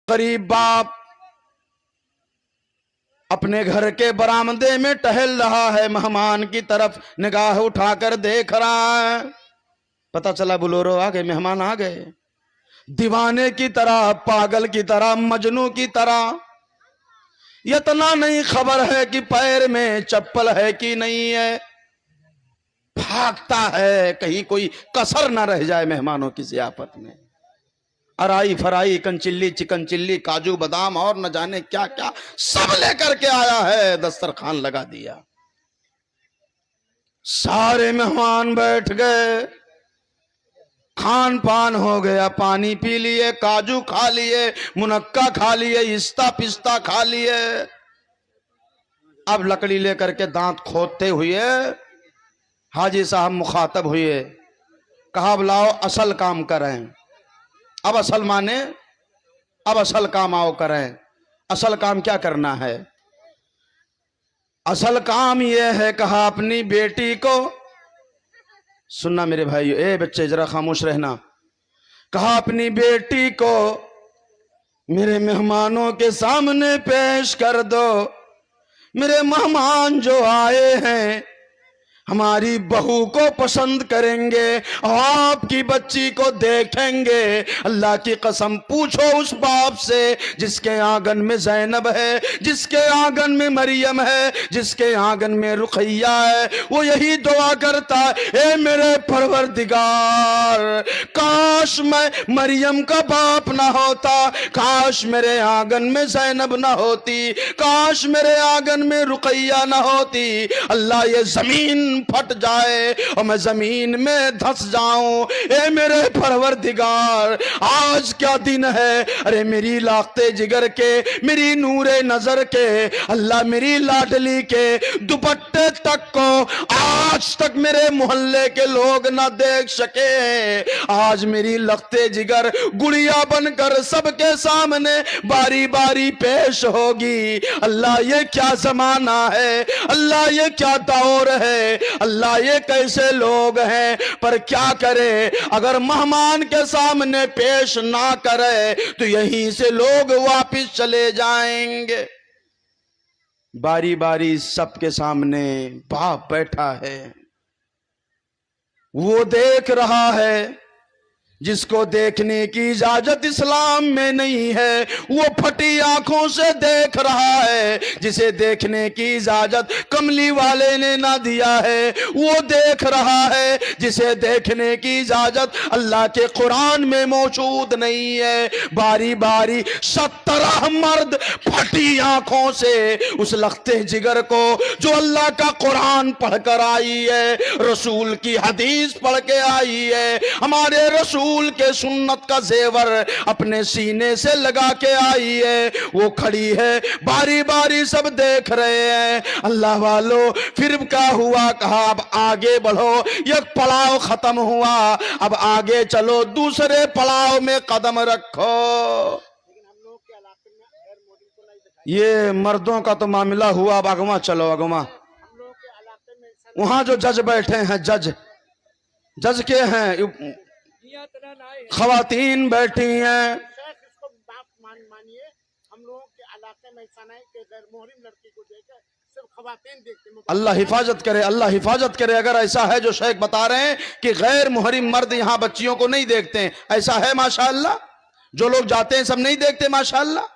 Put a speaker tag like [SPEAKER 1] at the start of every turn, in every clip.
[SPEAKER 1] गरीब बाप अपने घर के बरामदे में टहल रहा है, मेहमान की तरफ निगाह उठाकर देख रहा है। पता चला बोलेरो आ गए, मेहमान आ गए। दीवाने की तरह, पागल की तरह, मजनू की तरह, इतना नहीं खबर है कि पैर में चप्पल है कि नहीं है, भागता है कहीं कोई कसर ना रह जाए मेहमानों की ज़ियाफत में। अराई फराई, कंचिल्ली, चिकन चिल्ली, काजू बादाम और न जाने क्या क्या सब लेकर के आया है, दस्तरखान लगा दिया। सारे मेहमान बैठ गए, खान पान हो गया, पानी पी लिए, काजू खा लिए, मुनक्का खा लिए, इस्ता पिस्ता खा लिए। अब लकड़ी लेकर के दांत खोदते हुए हाजी साहब मुखातब हुए, कहा बुलाओ असल काम करें। अब असल माने अब असल काम आओ करें। असल काम क्या करना है? असल काम यह है, कहा अपनी बेटी को, सुनना मेरे भाई, ए बच्चे जरा खामोश रहना, कहा अपनी बेटी को मेरे मेहमानों के सामने पेश कर दो। मेरे मेहमान जो आए हैं हमारी बहू को पसंद करेंगे, आपकी बच्ची को देखेंगे। अल्लाह की कसम पूछो उस बाप से जिसके आंगन में ज़ैनब है, जिसके आंगन में मरियम है, जिसके आंगन में रुक़ैया है, वो यही दुआ करता, ए मेरे परवरदिगार, काश मैं मरियम का बाप ना होता, काश मेरे आंगन में ज़ैनब ना होती, काश मेरे आंगन में रुक़ैया ना होती। अल्लाह ये ज़मीन फट जाए और मैं जमीन में धंस जाऊं। ए मेरे परवरदिगार, आज क्या दिन है। अरे मेरी लाखते जिगर के, मेरी नूरे नजर के, अल्लाह मेरी लाडली के दुपट्टे तक को आज तक मेरे मोहल्ले के लोग ना देख सके। आज मेरी लखते जिगर गुड़िया बनकर सबके सामने बारी बारी पेश होगी। अल्लाह ये क्या जमाना है, अल्लाह ये क्या दौर है, अल्लाह ये कैसे लोग हैं। पर क्या करे, अगर मेहमान के सामने पेश ना करे तो यहीं से लोग वापस चले जाएंगे। बारी बारी सबके सामने बाप बैठा है, वो देख रहा है जिसको देखने की इजाजत इस्लाम में नहीं है, वो फटी आंखों से देख रहा है जिसे देखने की इजाजत कमली वाले ने ना दिया है, वो देख रहा है जिसे देखने की इजाजत अल्लाह के कुरान में मौजूद नहीं है। बारी बारी 70 मर्द फटी आंखों से उस लखते जिगर को जो अल्लाह का कुरान पढ़कर आई है, रसूल की हदीस पढ़ के आई है, हमारे रसूल के सुन्नत का जेवर अपने सीने से लगा के आई है, वो खड़ी है, बारी बारी सब देख रहे हैं। अल्लाह वालों, फिर क्या हुआ, कहा अब आगे बढ़ो, एक पड़ाव खत्म हुआ, अब आगे चलो, दूसरे पड़ाव में कदम रखो। ये मर्दों का तो मामला हुआ, अब अगवा चलो, अगवा। वहां जो जज बैठे हैं, जज के हैं, खवातीन बैठी हैं।
[SPEAKER 2] इसको बात मानिए, हम लोगों के इलाके में ऐसा नहीं कि गैर मुहरिम लड़की को देखे सिर्फ खवातीन देखते हैं।
[SPEAKER 1] अल्लाह हिफाजत करे, अल्लाह हिफाजत करे। अगर ऐसा है जो शेख बता रहे हैं कि गैर मुहरिम मर्द यहाँ बच्चियों को नहीं देखते हैं, ऐसा है माशाअल्लाह? जो लोग जाते हैं सब नहीं देखते माशाअल्लाह?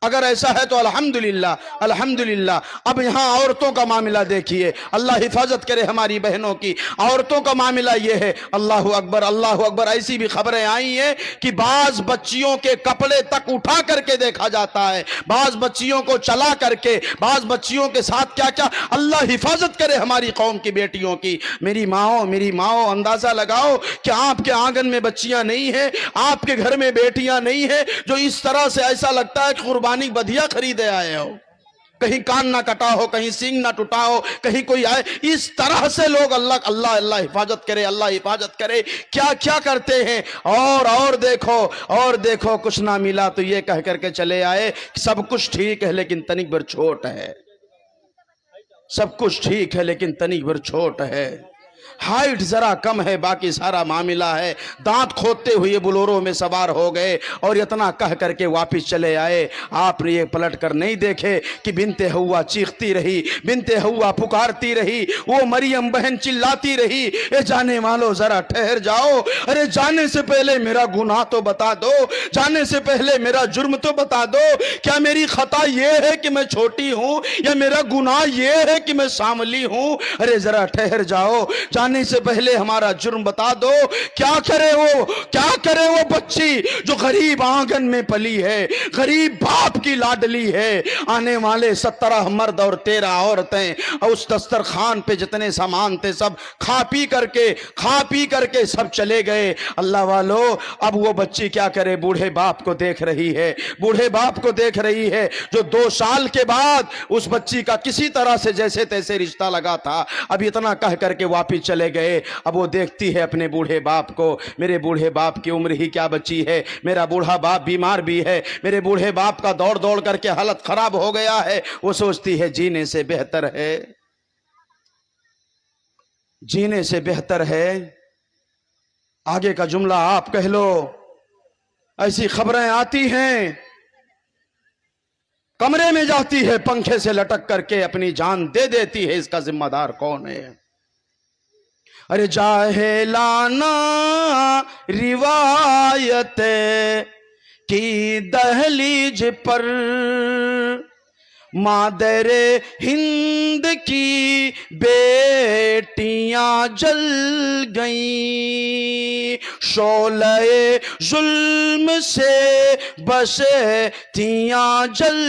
[SPEAKER 1] अगर ऐसा है तो अल्हम्दुलिल्लाह, अल्हम्दुलिल्लाह। अब यहाँ औरतों का मामला देखिए, अल्लाह हिफाजत करे हमारी बहनों की। औरतों का मामला ये है, अल्लाह अकबर, अल्लाह अकबर। ऐसी भी खबरें आई हैं कि बाज बच्चियों के कपड़े तक उठा करके देखा जाता है, बाज बच्चियों को चला करके, बाज बच्चियों के साथ क्या क्या। अल्लाह हिफाजत करे हमारी कौम की बेटियों की। मेरी माओ, अंदाजा लगाओ कि आपके आंगन में बच्चियां नहीं है, आपके घर में बेटियां नहीं है, जो इस तरह से ऐसा लगता है कि कुर्बानी बधिया खरीदे आए हो, कहीं कान ना कटा हो, कहीं सींग ना टूटा हो, कहीं कोई आए, इस तरह से लोग। अल्लाह हिफाजत करे, अल्लाह हिफाजत करे। क्या क्या करते हैं। और देखो कुछ ना मिला तो ये कह करके चले आए सब कुछ ठीक है लेकिन तनिक भर छोट है, सब कुछ ठीक है लेकिन तनिक भर छोट है। हाइट जरा कम है, बाकी सारा मामला है। दांत खोदते हुए बोलेरो में सवार हो गए और इतना कह करके वापस चले आए। आपने ये पलट कर नहीं देखे कि बिनते हुआ चीखती रही, बिनते हुआ पुकारती रही, वो मरियम बहन चिल्लाती रही, ए जाने वालों जरा ठहर जाओ, अरे जाने से पहले मेरा गुनाह तो बता दो, जाने से पहले मेरा जुर्म तो बता दो। क्या मेरी खता ये है कि मैं छोटी हूं, या मेरा गुनाह ये है कि मैं सांवली हूं? अरे जरा ठहर जाओ, जाने से पहले हमारा जुर्म बता दो। क्या करे वो बच्ची जो गरीब आंगन में पली है, गरीब बाप की लाडली है। आने वाले 17 मर्द और 13 औरतें और उस दस्तरखान पे जितने सामान थे सब खा पी करके सब चले गए। अल्लाह वालों, अब वो बच्ची क्या करे? बूढ़े बाप को देख रही है, बूढ़े बाप को देख रही है, जो 2 साल के बाद उस बच्ची का किसी तरह से जैसे तैसे रिश्ता लगा था। अब इतना कह करके वापिस चले गए। अब वो देखती है अपने बूढ़े बाप को, मेरे बूढ़े बाप की उम्र ही क्या बची है, मेरा बूढ़ा बाप बीमार भी है, मेरे बूढ़े बाप का दौड़ दौड़ करके हालत खराब हो गया है। वो सोचती है जीने से बेहतर है, जीने से बेहतर है। आगे का जुमला आप कह लो। ऐसी खबरें आती हैं, कमरे में जाती है, पंखे से लटक करके अपनी जान दे देती है। इसका जिम्मेदार कौन है? अरे जाहेलाना रिवायत की दहलीज पर मादरे हिंद की बेटियां जल गईं, शोले जुल्म से बसे तियां जल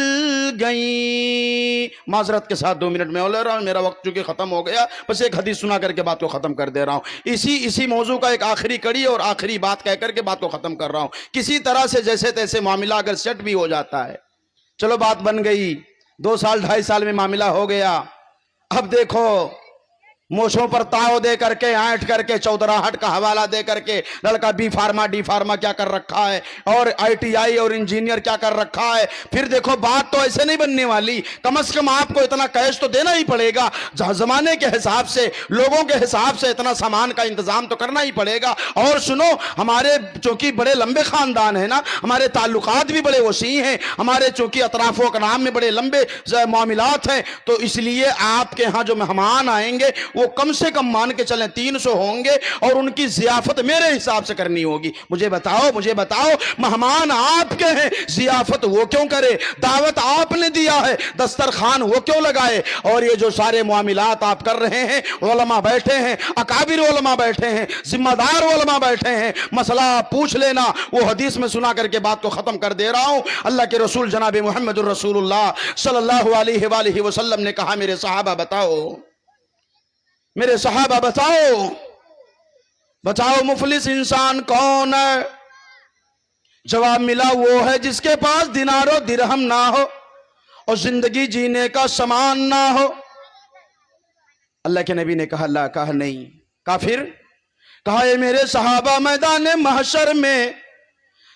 [SPEAKER 1] गईं। माजरत के साथ 2 मिनट में ले रहा हूं, मेरा वक्त चूंकि खत्म हो गया, बस एक हदीस सुना करके बात को खत्म कर दे रहा हूं। इसी मौजू का एक आखिरी कड़ी और आखिरी बात कह करके बात को खत्म कर रहा हूं। किसी तरह से जैसे तैसे मामला अगर सेट भी हो जाता है, चलो बात बन गई, 2 साल 2.5 साल में मामला हो गया। अब देखो, मोछों पर ताव दे करके, ऐंठ करके, चौधराहट का हवाला दे करके लड़का बी फार्मा डी फार्मा क्या कर रखा है, और ITI और इंजीनियर क्या कर रखा है। फिर देखो, बात तो ऐसे नहीं बनने वाली, कम से कम आपको इतना कैश तो देना ही पड़ेगा। जमाने के हिसाब से, लोगों के हिसाब से इतना सामान का इंतजाम तो करना ही पड़ेगा। और सुनो, हमारे चूंकि बड़े लंबे खानदान है ना, हमारे ताल्लुकात भी बड़े वसी हैं, हमारे चूंकि अतराफो कनाम में बड़े लंबे मामलात हैं, तो इसलिए आपके यहाँ जो मेहमान आएंगे वो कम से कम मान के चलें 300 होंगे, और उनकी जियाफत मेरे हिसाब से करनी होगी। मुझे बताओ, मेहमान आपके हैं, जियाफत वो क्यों करे? दावत आपने दिया है, दस्तरखान वो क्यों लगाए? और ये जो सारे मामलात आप कर रहे हैं, उलमा बैठे हैं, अकाबिर उलमा बैठे हैं, जिम्मेदार उलमा बैठे हैं, मसला पूछ लेना। वो हदीस में सुना करके बात को खत्म कर दे रहा हूं। अल्लाह के रसूल जनाब मुहम्मदुर रसूलुल्लाह सल्लल्लाहु अलैहि वसल्लम ने कहा, मेरे सहाबा बताओ मुफलिस इंसान कौन है? जवाब मिला, वो है जिसके पास दिनारो दिरहम ना हो और जिंदगी जीने का सामान ना हो। अल्लाह के नबी ने कहा, अल्लाह कहा नहीं। कहा फिर? कहा, ये मेरे सहाबा मैदान महशर में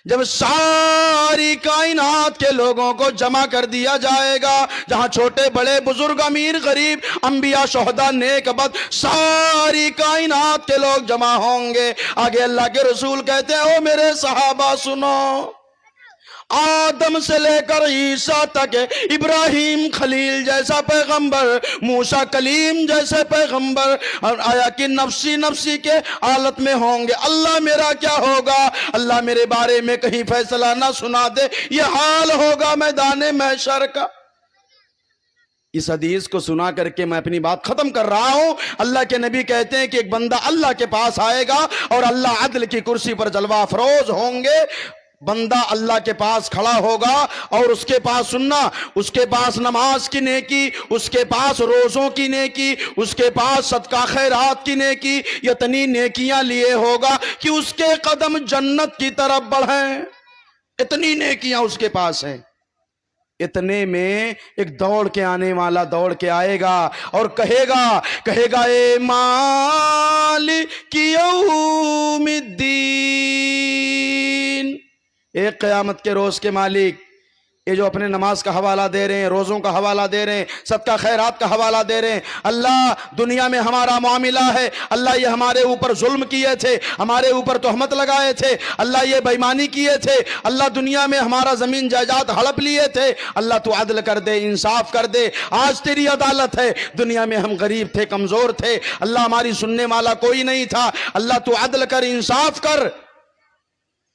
[SPEAKER 1] जब सारी कायनात के लोगों को जमा कर दिया जाएगा, जहां छोटे बड़े बुजुर्ग अमीर गरीब अंबिया शोहदा नेक बद सारी कायनात के लोग जमा होंगे। आगे अल्लाह के रसूल कहते हैं, ओ मेरे सहाबा सुनो, आदम से लेकर ईसा तक, इब्राहिम खलील जैसा पैगंबर, मूसा कलीम जैसे पैगंबर, और आया कि नफ्सी नफ्सी के हालत में होंगे। अल्लाह मेरा क्या होगा? अल्लाह मेरे बारे में कहीं फैसला ना सुना दे, ये हाल होगा मैदान महशर का। इस हदीस को सुना करके मैं अपनी बात खत्म कर रहा हूं। अल्लाह के नबी कहते हैं कि एक बंदा अल्लाह के पास आएगा और अल्लाह अदल की कुर्सी पर जलवा अफरोज होंगे। बंदा अल्लाह के पास खड़ा होगा और उसके पास सुनना, उसके पास नमाज की नेकी, उसके पास रोजों की नेकी, उसके पास सदका खैरात की नेकी, इतनी नेकियां लिए होगा कि उसके कदम जन्नत की तरफ बढ़ें। इतनी नेकियां उसके पास हैं। इतने में एक दौड़ के आने वाला दौड़ के आएगा और कहेगा ए मालिक यौमिद्दीन, एक क़यामत के रोज के मालिक, یہ جو اپنے نماز کا حوالہ دے رہے ہیں، روزوں کا حوالہ دے رہے ہیں، صدقہ خیرات کا حوالہ دے رہے ہیں، اللہ دنیا میں ہمارا معاملہ ہے، اللہ یہ ہمارے اوپر ظلم کیے تھے، ہمارے اوپر تہمت لگائے تھے، اللہ یہ بے ایمانی کیے تھے، اللہ دنیا میں ہمارا زمین جائیداد ہڑپ لیے تھے، اللہ تو عدل کر دے، انصاف کر دے، آج تیری عدالت ہے، دنیا میں ہم غریب تھے، کمزور تھے، اللہ ہماری سننے والا کوئی نہیں تھا، اللہ تو عدل کر، انصاف کر۔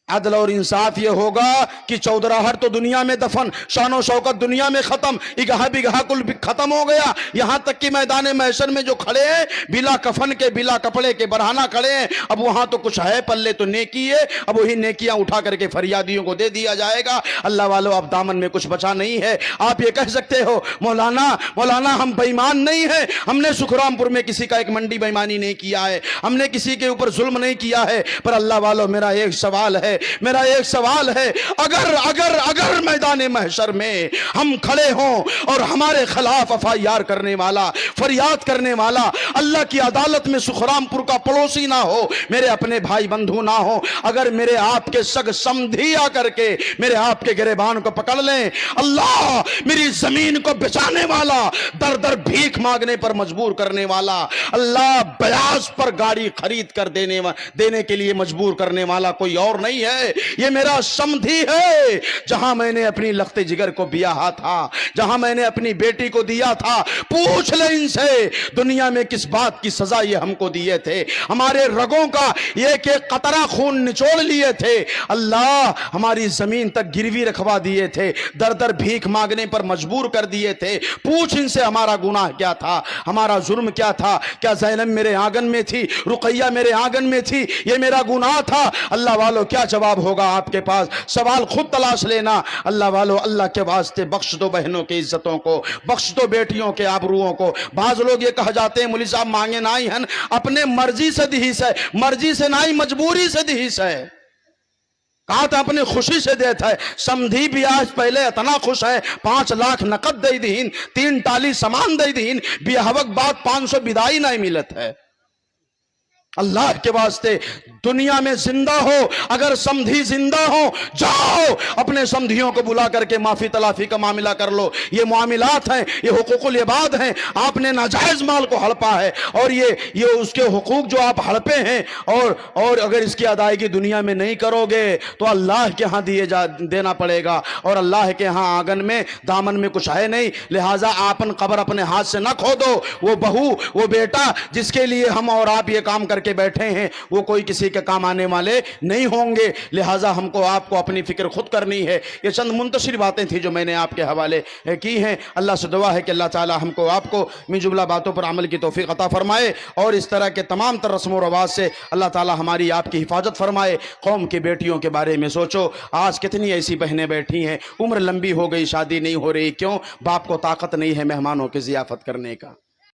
[SPEAKER 1] عدل اور انصاف یہ ہوگا کہ چودراہٹ تو دنیا میں دفن، شان و شوکت دنیا میں ختم، اگہا بگہا کل ختم ہو گیا، یہاں تک کہ میدان محشر میں جو کھڑے ہیں بلا کفن کے، بلا کپڑے کے برہنہ کھڑے ہیں، اب وہاں تو کچھ ہے پلے تو نیکی ہے، اب وہی نیکیاں اٹھا کر کے فریادیوں کو دے دیا جائے گا۔ اللہ والو اب دامن میں کچھ بچا نہیں ہے۔ آپ یہ کہہ سکتے ہو مولانا ہم بے ایمان نہیں ہیں، ہم نے سکھرام پور میں کسی کا ایک منڈی بے ایمانی نہیں کیا ہے، ہم نے کسی کے اوپر ظلم نہیں کیا ہے، پر اللہ والو میرا ایک سوال ہے، اگر میدان محشر میں ہم کھڑے ہوں اور ہمارے خلاف FIR کرنے والا، فریاد کرنے والا اللہ کی عدالت میں سکھرام پور کا پڑوسی نہ ہو، میرے اپنے بھائی بندھو نہ ہو، اگر میرے آپ کے سگ سمدھی آ کر کے میرے آپ کے گریبان کو پکڑ لیں، اللہ میری زمین کو بچانے والا، در در بھیک مانگنے پر مجبور کرنے والا، اللہ بیاض پر گاڑی خرید کر دینے کے لیے مجبور کرنے والا کوئی اور نہیں ہے، یہ میرا سمدھی ہے، جہاں میں نے اپنی لخت جگر کو بیاہا تھا، جہاں میں نے اپنی بیٹی کو دیا تھا، پوچھ لیں ان سے دنیا میں کس بات کی سزا یہ ہم کو دیے تھے، ہمارے رگوں کا ایک ایک قطرہ خون نچوڑ لیے تھے، اللہ ہماری زمین تک گروی رکھوا دیے تھے، در در بھیک مانگنے پر مجبور کر دیے تھے، پوچھ ان سے ہمارا گناہ کیا تھا، ہمارا جرم کیا تھا، کیا زینب میرے آنگن میں تھی، رقیہ میرے آنگن میں تھی، یہ میرا گناہ تھا، اللہ والو کیا جواب ہوگا آپ کے پاس، سوال خود تلاش لینا، اللہ والو اللہ کے واسطے بخش دو بہنوں کی عزتوں کو، بخش دو بیٹیوں کے آبروؤں کو۔ بعض لوگ یہ کہہ جاتے ہیں مولوی صاحب مانگے نہ ہی ہیں، اپنے مرضی سے دہیس ہے، مرضی سے نہ ہی مجبوری سے دہیس ہے، کہا تھا اپنی خوشی سے دیتا ہے، سمدھی بھی آج پہلے اتنا خوش ہے 5 لاکھ نقد دے دین، 3 ٹالی سامان دے دین، بیہوک بعد 500 بدائی نہیں ملت ہے۔ اللہ کے واسطے دنیا میں زندہ ہو، اگر سمدھی زندہ ہو، جاؤ اپنے سمدھیوں کو بلا کر کے معافی تلافی کا معاملہ کر لو، یہ معاملات ہیں، یہ حقوق العباد ہیں، آپ نے ناجائز مال کو ہڑپا ہے، اور یہ اس کے حقوق جو آپ ہڑپے ہیں، اور اگر اس کی ادائیگی دنیا میں نہیں کرو گے تو اللہ کے ہاں دینا پڑے گا، اور اللہ کے ہاں آنگن میں دامن میں کچھ ہے نہیں، لہٰذا آپن قبر اپنے ہاتھ سے نہ کھودو، وہ بہو وہ بیٹا جس کے لیے ہم اور آپ یہ کام کر کے بیٹھے ہیں وہ کوئی کسی کے کام آنے والے نہیں ہوں گے، لہٰذا ہم کو آپ کو اپنی فکر خود کرنی ہے۔ یہ چند منتشر باتیں تھیں جو میں نے آپ کے حوالے کی ہیں، اللہ سے دعا ہے کہ اللہ تعالی ہم کو آپ کو من جملہ باتوں پر عمل کی توفیق عطا فرمائے، اور اس طرح کے تمام تر رسم و رواج سے اللہ تعالی ہماری آپ کی حفاظت فرمائے۔ قوم کی بیٹیوں کے بارے میں سوچو، آج کتنی ایسی بہنیں بیٹھی ہیں، عمر لمبی ہو گئی، شادی نہیں ہو رہی، کیوں؟ باپ کو طاقت نہیں ہے مہمانوں کی ضیافت کرنے کا۔